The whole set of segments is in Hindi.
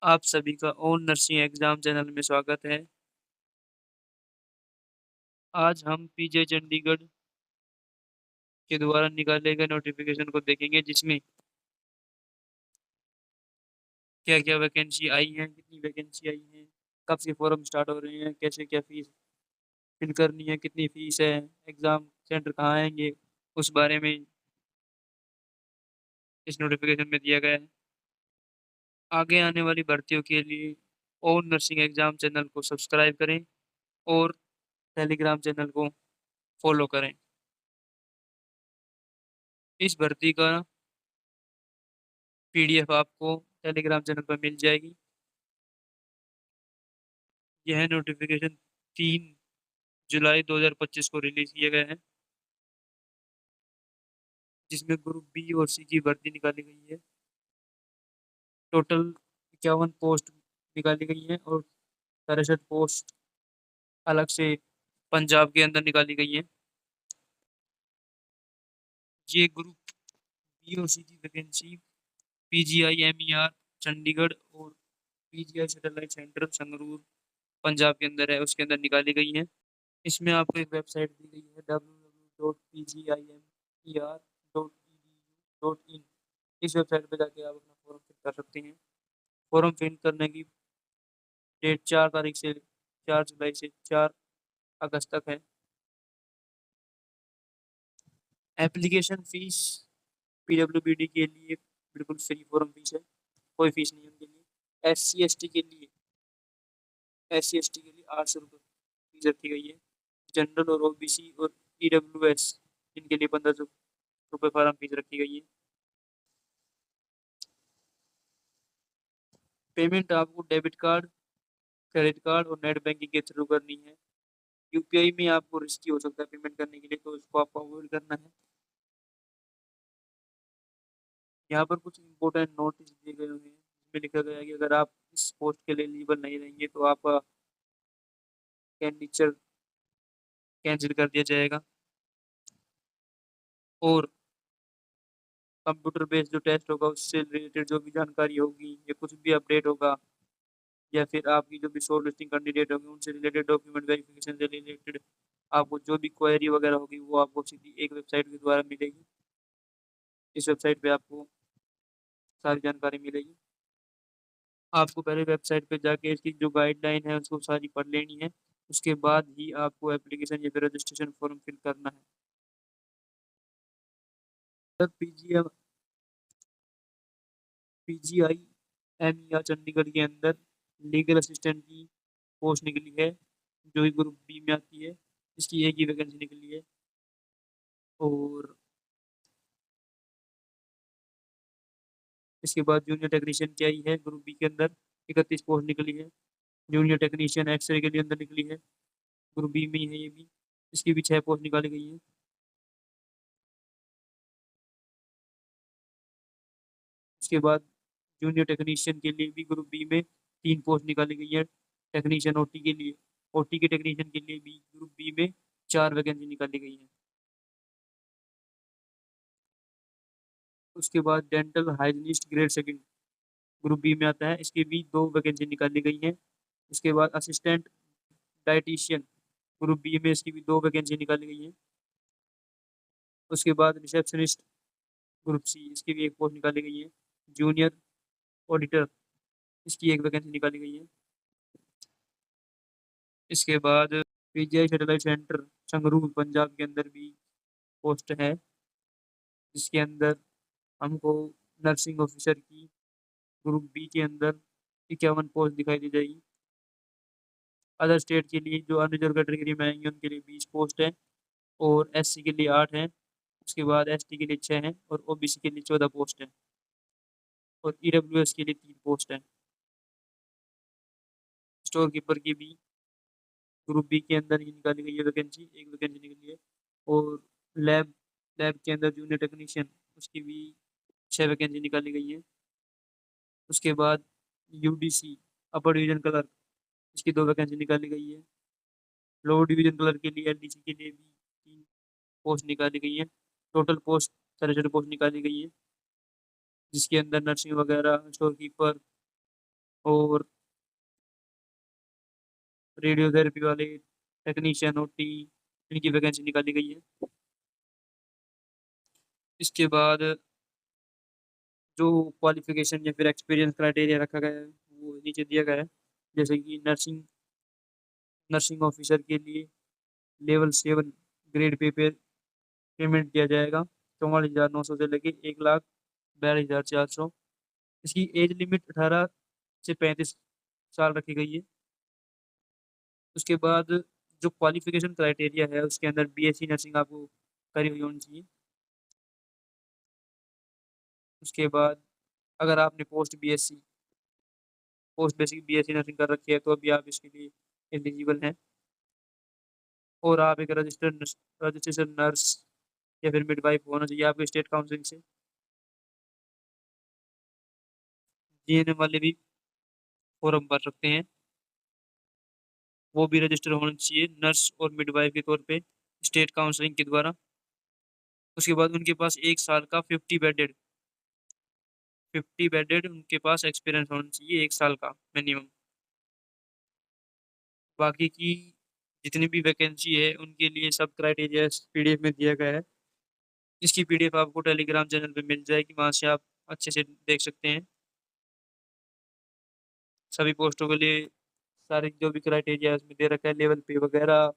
आप सभी का ओन नर्सिंग एग्जाम चैनल में स्वागत है। आज हम पीजे चंडीगढ़ के द्वारा निकाले गए नोटिफिकेशन को देखेंगे, जिसमें क्या क्या वैकेंसी आई है, कितनी वैकेंसी आई है, कब से फॉर्म स्टार्ट हो रहे हैं, कैसे क्या फीस फिल करनी है, कितनी फीस है, एग्जाम सेंटर कहाँ आएंगे, उस बारे में इस नोटिफिकेशन में दिया गया है। आगे आने वाली भर्तियों के लिए ओन नर्सिंग एग्जाम चैनल को सब्सक्राइब करें और टेलीग्राम चैनल को फॉलो करें। इस भर्ती का पीडीएफ आपको टेलीग्राम चैनल पर मिल जाएगी। यह नोटिफिकेशन 3 जुलाई 2025 को रिलीज किया गया है, जिसमें ग्रुप बी और सी की भर्ती निकाली गई है। टोटल 51 पोस्ट निकाली गई है और 63 पोस्ट अलग से पंजाब के अंदर निकाली गई है। ये ग्रुप बी और सी की वैकेंसी पीजीआई एमईआर चंडीगढ़ और PGI satellite centre Sangrur Punjab के अंदर है, उसके अंदर निकाली गई है। इसमें आपको एक वेबसाइट दी गई है www.pgimer.edu.in। इस वेबसाइट पे जाके आप अपना फॉर्म फिल कर सकते हैं। फॉर्म फिल करने की डेट 4 तारीख से 4 जुलाई से 4 अगस्त तक है। एप्लीकेशन फीस पीडब्ल्यूबीडी के लिए बिल्कुल फ्री फॉर्म फीस है, कोई फीस नहीं है उनके लिए। एस सी एस टी के लिए 800 रुपये फीस रखी गई है। जनरल और ओबीसी और ईडब्ल्यूएस इनके लिए 1500 रुपये फॉर्म फीस रखी गई है। पेमेंट आपको डेबिट कार्ड, क्रेडिट कार्ड और नेट बैंकिंग के थ्रू करनी है। यूपीआई में आपको रिस्की हो सकता है पेमेंट करने के लिए, तो उसको आपको अवॉइड करना है। यहाँ पर कुछ इंपॉर्टेंट नोटिस दिए गए हुए हैं, जिसमें लिखा गया है कि अगर आप इस पोस्ट के लिए एलिजिबल नहीं रहेंगे तो आपका कैंडिडेट कैंसिल कर दिया जाएगा। और कंप्यूटर बेस्ड जो टेस्ट होगा उससे रिलेटेड जो भी जानकारी होगी या कुछ भी अपडेट होगा, या फिर आपकी जो भी शॉर्ट लिस्टिंग कैंडिडेट होंगे उनसे रिलेटेड डॉक्यूमेंट वेरिफिकेशन से रिलेटेड आपको जो भी क्वेरी वगैरह होगी वो आपको सीधी एक वेबसाइट के द्वारा मिलेगी। इस वेबसाइट पे आपको सारी जानकारी मिलेगी। आपको पहले वेबसाइट पे जाके इसकी जो गाइडलाइन है उसको सारी पढ़ लेनी है। उसके बाद ही आपको एप्लीकेशन या फिर रजिस्ट्रेशन फॉर्म फिल करना है। सर पीजीआई एमईआर चंडीगढ़ के अंदर लीगल असिस्टेंट की पोस्ट निकली है, जो कि ग्रुप बी में आती है। इसकी एक ही वैकेंसी निकली है। और इसके बाद जूनियर टेक्नीशियन की आई है ग्रुप बी के अंदर, 31 पोस्ट निकली है। जूनियर टेक्नीशियन एक्सरे के लिए अंदर निकली है, ग्रुप बी में ही है ये भी। इसकी भी 6 पोस्ट निकाली गई है। उसके बाद जूनियर टेक्नीशियन के लिए भी ग्रुप बी में 3 पोस्ट निकाली गई है। टेक्नीशियन ओटी के लिए, ओटी के टेक्नीशियन के लिए भी ग्रुप बी में 4 वैकेंसी निकाली गई है। उसके बाद dental hygienist grade second group B में आता है, इसकी भी 2 वैकेंसी निकाली गई है। उसके बाद असिस्टेंट डाइटिशियन ग्रुप बी में इसकी भी 2 वैकेंसी निकाली गई है। उसके बाद रिसेप्शनिस्ट ग्रुप सी, इसकी भी एक पोस्ट निकाली गई है। जूनियर ऑडिटर, इसकी एक वैकेंसी निकाली गई है। इसके बाद PGI satellite centre Sangrur Punjab के अंदर भी पोस्ट है, जिसके अंदर हमको नर्सिंग ऑफिसर की ग्रुप बी के अंदर 51 पोस्ट दिखाई दी जाएगी। अदर स्टेट के लिए जो अनरिजर्व कैटेगरी में आएंगे उनके लिए 20 पोस्ट है, और एससी के लिए 8 हैं। उसके बाद एसटी के लिए 6 हैं और ओबीसी के लिए 14 पोस्ट हैं। और ईडब्ल्यूएस के लिए 3 पोस्ट हैं। स्टोर कीपर की भी ग्रुप बी के अंदर ही निकाली गई है वैकेंसी, एक वैकेंसी निकली है। और लैब लैब के अंदर जूनियर टेक्नीशियन, उसकी भी 6 वैकेंसी निकाली गई है। उसके बाद यूडीसी अपर डिवीजन क्लर्क, इसकी 2 वैकेंसी निकाली गई है। लोअर डिवीजन क्लर्क के लिए एलडीसी के लिए भी 3 पोस्ट निकाली गई है। टोटल पोस्ट 63 पोस्ट निकाली गई है, जिसके अंदर नर्सिंग वगैरह, स्टोर कीपर, और रेडियोथेरेपी वाले टेक्नीशियन ओटी, इनकी वैकेंसी निकाली गई है। इसके बाद जो क्वालिफिकेशन या फिर एक्सपीरियंस क्राइटेरिया रखा गया है वो नीचे दिया गया है। जैसे कि नर्सिंग नर्सिंग ऑफिसर के लिए लेवल 7 ग्रेड पे पेमेंट दिया जाएगा 44,900 से लेके 1,42,400। इसकी एज लिमिट 18 से 35 साल रखी गई है। उसके बाद जो क्वालिफिकेशन क्राइटेरिया है उसके अंदर बीएससी नर्सिंग आपको करी हुई होनी चाहिए। उसके बाद अगर आपने पोस्ट बेसिक बीएससी नर्सिंग कर रखी है तो अभी आप इसके लिए एलिजिबल हैं। और आप एक रजिस्ट्रेशन नर्स या फिर मिडवाइफ होना चाहिए आपके स्टेट काउंसिल से। जीएनएम वाले भी फॉर्म भर सकते हैं, वो भी रजिस्टर होना चाहिए नर्स और मिडवाइफ के तौर पे स्टेट काउंसलिंग के द्वारा। उसके बाद उनके पास 1 साल का 50 बेडेड उनके पास एक्सपीरियंस होना चाहिए 1 साल का मिनिमम। बाकी की जितनी भी वैकेंसी है उनके लिए सब क्राइटेरिया पीडीएफ में दिया गया है। इसकी पीडीएफ आपको टेलीग्राम चैनल पे मिल जाएगी, वहां से आप अच्छे से देख सकते हैं। सभी पोस्टों के लिए सारे जो भी क्राइटेरिया उसमें दे रखा है, लेवल पे वगैरह,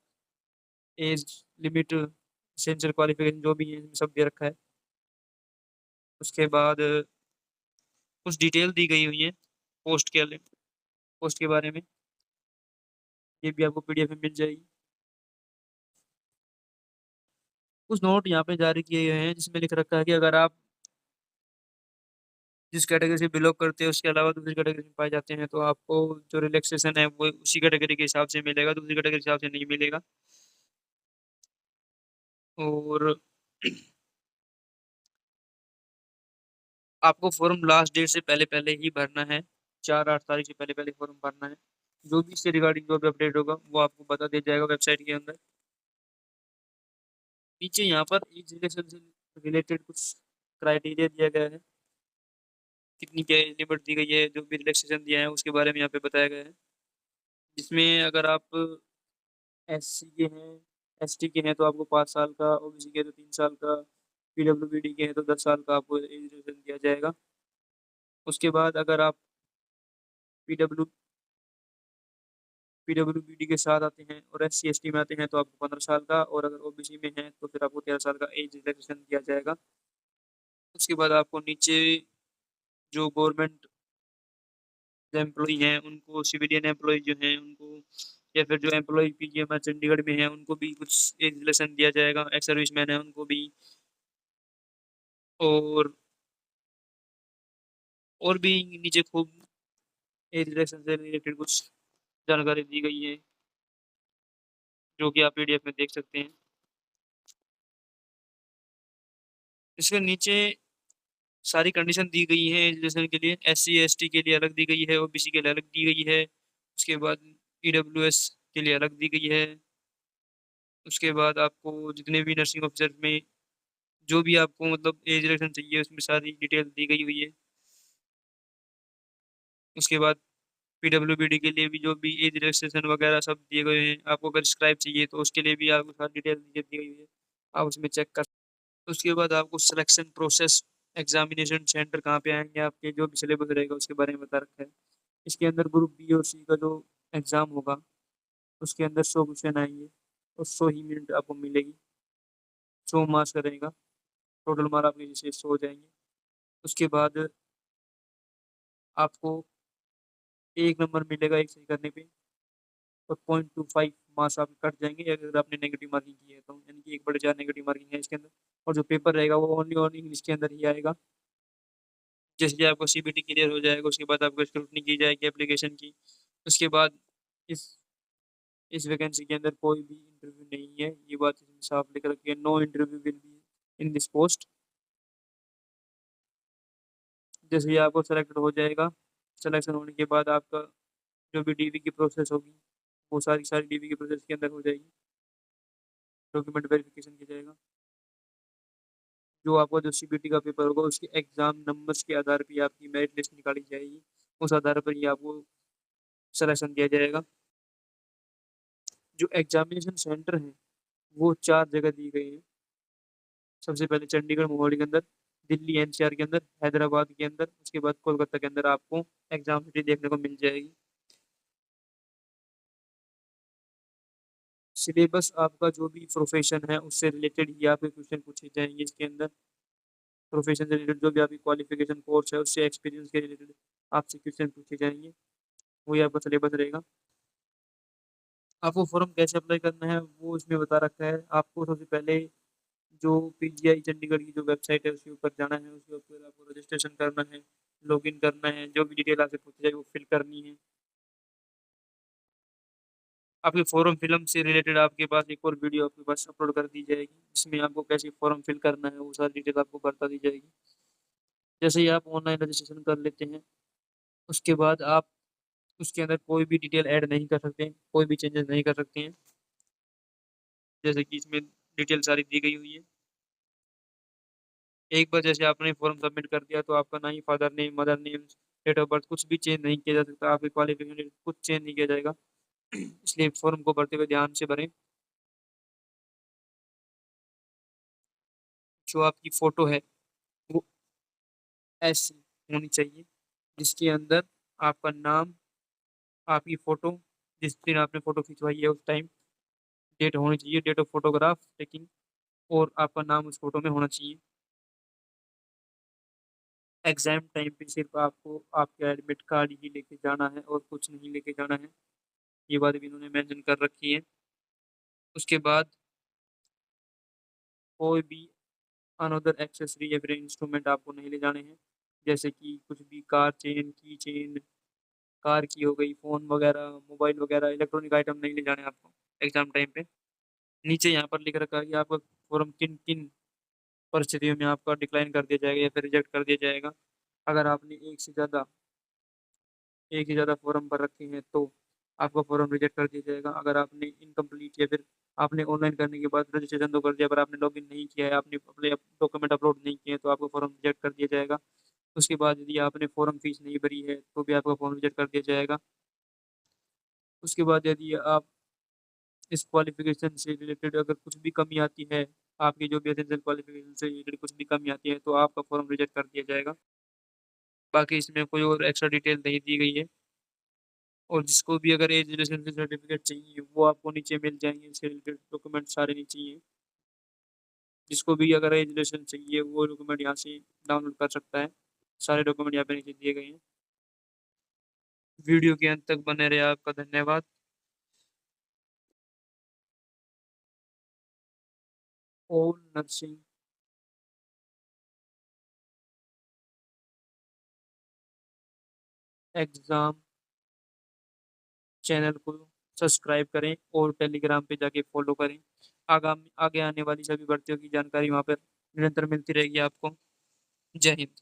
एज लिमिट, एसेंशियल क्वालिफिकेशन जो भी है इसमें सब दे रखा है। उसके बाद कुछ डिटेल दी गई हुई है पोस्ट के बारे में, ये भी आपको पीडीएफ में मिल जाएगी। कुछ नोट यहाँ पे जारी किए गए हैं जिसमें लिख रखा है कि अगर आप जिस कैटेगरी से बिलोंग करते हैं उसके अलावा दूसरी कैटेगरी में पाए जाते हैं तो आपको जो रिलैक्सेशन है वो उसी कैटेगरी के हिसाब से मिलेगा, दूसरी कैटेगरी के हिसाब से नहीं मिलेगा। और आपको फॉर्म लास्ट डेट से पहले पहले ही भरना है, 4-8 तारीख से पहले पहले फॉर्म भरना है। जो भी इससे रिगार्डिंग जो भी अपडेट होगा वो आपको बता दिया जाएगा वेबसाइट के अंदर। नीचे यहाँ पर एज रिलेक्शन से रिलेटेड कुछ क्राइटेरिया दिया गया है, कितनी क्या एज लिमिट दी गई है, जो भी रिलैक्सेशन दिया है उसके बारे में यहाँ पे बताया गया है। जिसमें अगर आप एससी के हैं, एसटी के हैं तो आपको 5 साल का, ओबीसी के हैं तो 3 साल का, पीडब्ल्यूबीडी के हैं तो 10 साल का आपको एज रिलेक्शन दिया जाएगा। उसके बाद अगर आप पीडब्ल्यू पीडब्ल्यूबीडी के साथ आते हैं और एस सी एस टी में आते हैं तो आपको 15 साल का, और अगर ओबीसी में हैं तो फिर आपको 13 साल का एज रिलैक्सेशन दिया जाएगा। उसके बाद आपको नीचे जो गवर्नमेंट एम्प्लॉई हैं उनको, सिविलियन एम्प्लॉय जो हैं उनको, या फिर जो एम्प्लॉय पीजीएमआर चंडीगढ़ में है उनको भी कुछ एज रिलेक्शन दिया जाएगा, एक्स सर्विसमैन है उनको भी। और और भी नीचे खूब एज रिलेक्शन से रिलेटेड कुछ जानकारी दी गई है जो कि आप पीडीएफ में देख सकते हैं। इसके नीचे सारी कंडीशन दी गई है एजुकेशन के लिए, एस सी एस टी के लिए अलग दी गई है, ओबीसी के लिए अलग दी गई है। उसके बाद ईडब्ल्यूएस के लिए अलग दी गई है। उसके बाद आपको जितने भी नर्सिंग ऑफिसर में जो भी आपको मतलब एज रिलेक्शन चाहिए उसमें सारी डिटेल दी गई हुई है। उसके बाद पीडब्ल्यूबीडी के लिए भी जो भी एज रिलैक्सेशन वगैरह सब दिए गए हैं, आपको अगर स्क्राइब चाहिए तो उसके लिए भी आपको सारी डिटेल दी गई है, आप उसमें चेक कर। उसके बाद आपको सिलेक्शन प्रोसेस, एग्जामिनेशन सेंटर कहाँ पे आएंगे, आपके जो भी सिलेबस रहेगा उसके बारे में बता रखा है। इसके अंदर ग्रुप बी और सी का जो एग्जाम होगा उसके अंदर 100 क्वेश्चन आएंगे और 100 ही मिनट आपको मिलेगी। 100 मार्क्स का रहेगा, टोटल मार्क आपके जैसे 100 हो जाएंगे। उसके बाद आपको 1 नंबर मिलेगा एक सही करने पे, और 0.25 मार्क्स आपके कट जाएंगे अगर आपने नेगेटिव मार्किंग की है तो, यानी कि 1/4 नेगेटिव मार्किंग है इसके अंदर। और जो पेपर रहेगा वो ओनली और इंग्लिश के अंदर ही आएगा। जैसे आपको सीबीटी क्लियर हो जाएगा उसके बाद आपको स्क्रूटनी की जाएगी एप्लीकेशन की। उसके बाद इस इस वैकेंसी के अंदर कोई भी इंटरव्यू नहीं है, ये बात इसमें साफ लिख रखी है, no interview will be in this post. जैसे ही आपको सेलेक्ट हो जाएगा, सिलेक्शन होने के बाद आपका जो भी डीवी की प्रोसेस होगी वो सारी सारी डीवी की प्रोसेस के अंदर हो जाएगी, डॉक्यूमेंट वेरिफिकेशन किया जाएगा। जो आपका जो सीबीटी का पेपर होगा उसके एग्जाम नंबर्स के आधार पर आपकी मेरिट लिस्ट निकाली जाएगी उस आधार पर ही आपको सिलेक्शन दिया जाएगा। जो एग्जामिनेशन सेंटर हैं वो 4 जगह दी गई हैं। सबसे पहले चंडीगढ़ मोहाली के अंदर, दिल्ली एनसीआर के अंदर, हैदराबाद के अंदर, उसके बाद कोलकाता के अंदर आपको एग्जाम सिटी देखने को मिल जाएगी। सिलेबस आपका जो भी प्रोफेशन है उससे रिलेटेड ही आपके क्वेश्चन पूछे जाएंगे इसके अंदर। प्रोफेशन से रिलेटेड जो भी आपकी क्वालिफिकेशन कोर्स है उससे एक्सपीरियंस के रिलेटेड आपसे क्वेश्चन पूछे जाएंगे, वही आपका सिलेबस रहेगा। आपको फॉर्म कैसे अप्लाई करना है वो इसमें बता रखा है। आपको सबसे पहले जो पीजीआई चंडीगढ़ की जो वेबसाइट है उसके ऊपर जाना है, उसके ऊपर आपको रजिस्ट्रेशन करना है, लॉगिन करना है, जो भी डिटेल आपसे पूछी जाए वो फिल करनी है। आपके फॉर्म फिलअप से रिलेटेड आपके पास एक और वीडियो आपके पास अपलोड कर दी जाएगी, जिसमें आपको कैसे फॉर्म फिल करना है वो सारी डिटेल आपको बता दी जाएगी। जैसे ही आप ऑनलाइन रजिस्ट्रेशन कर लेते हैं उसके बाद आप उसके अंदर कोई भी डिटेल ऐड नहीं कर सकते हैं, कोई भी चेंजेस नहीं कर सकते हैं। जैसे कि इसमें डिटेल सारी दी गई हुई है। एक बार जैसे आपने फॉर्म सबमिट कर दिया तो आपका ना ही father name, mother name, date of birth कुछ भी चेंज नहीं किया जा सकता, आपके क्वालिफिकेशन कुछ चेंज नहीं किया जाएगा। इसलिए फॉर्म को भरते हुए ध्यान से भरें। जो आपकी फोटो है वो ऐसी होनी चाहिए जिसके अंदर आपका नाम, आपकी फोटो, जिस दिन आपने फोटो खिंचवाई है उस टाइम डेट होनी चाहिए, डेट ऑफ फोटोग्राफ टेकिंग, और आपका नाम उस फोटो में होना चाहिए। एग्जाम टाइम पे सिर्फ आपको आपका एडमिट कार्ड ही लेके जाना है और कुछ नहीं लेके जाना है, ये बात भी इन्होंने मेंशन कर रखी है। उसके बाद कोई भी अनदर एक्सेसरी या फिर इंस्ट्रूमेंट आपको नहीं ले जाने हैं, जैसे कि कुछ भी कार चेन, की चेन, कार की हो गई, फोन वगैरह, मोबाइल वगैरह, इलेक्ट्रॉनिक आइटम नहीं ले जाने आपको एग्जाम टाइम पे। नीचे यहाँ पर लिख रखा है कि आपका फॉर्म किन किन परिस्थितियों में आपका डिक्लाइन कर दिया जाएगा या फिर रिजेक्ट कर दिया जाएगा। अगर आपने एक से ज़्यादा फॉर्म भर रखे हैं तो आपका फॉर्म रिजेक्ट कर दिया जाएगा। अगर आपने इनकम्प्लीट या फिर आपने ऑनलाइन करने के बाद रजिस्ट्रेशन तो कर दिया पर आपने लॉगिन नहीं किया है, आपने अपने डॉक्यूमेंट अपलोड नहीं किए हैं तो आपका फॉर्म रिजेक्ट कर दिया जाएगा। उसके बाद यदि आपने फॉर्म फीस नहीं भरी है तो भी आपका फॉर्म रिजेक्ट कर दिया जाएगा। उसके बाद यदि आप इस क्वालिफिकेशन से रिलेटेड अगर कुछ भी कमी आती है, आपकी जो भी एसेंशियल क्वालिफिकेशन से रिलेटेड कुछ भी कमी आती है तो आपका फॉर्म रिजेक्ट कर दिया जाएगा। बाकी इसमें कोई और एक्स्ट्रा डिटेल नहीं दी गई है। और जिसको भी अगर एज रिलेशन सर्टिफिकेट चाहिए वो आपको नीचे मिल जाएंगे, इससे रिलेटेड डॉक्यूमेंट सारे नीचे ही हैं। जिसको भी अगर एज रिलेशन चाहिए वो डॉक्यूमेंट यहाँ से डाउनलोड कर सकता है, सारे डॉक्यूमेंट यहाँ पे नीचे दिए गए हैं। वीडियो के अंत तक बने रहे आपका धन्यवाद। ओल नर्सिंग एग्जाम चैनल को सब्सक्राइब करें और टेलीग्राम पे जाके फॉलो करें। आगामी आगे आने वाली सभी भर्तियों की जानकारी वहाँ पर निरंतर मिलती रहेगी आपको। जय हिंद।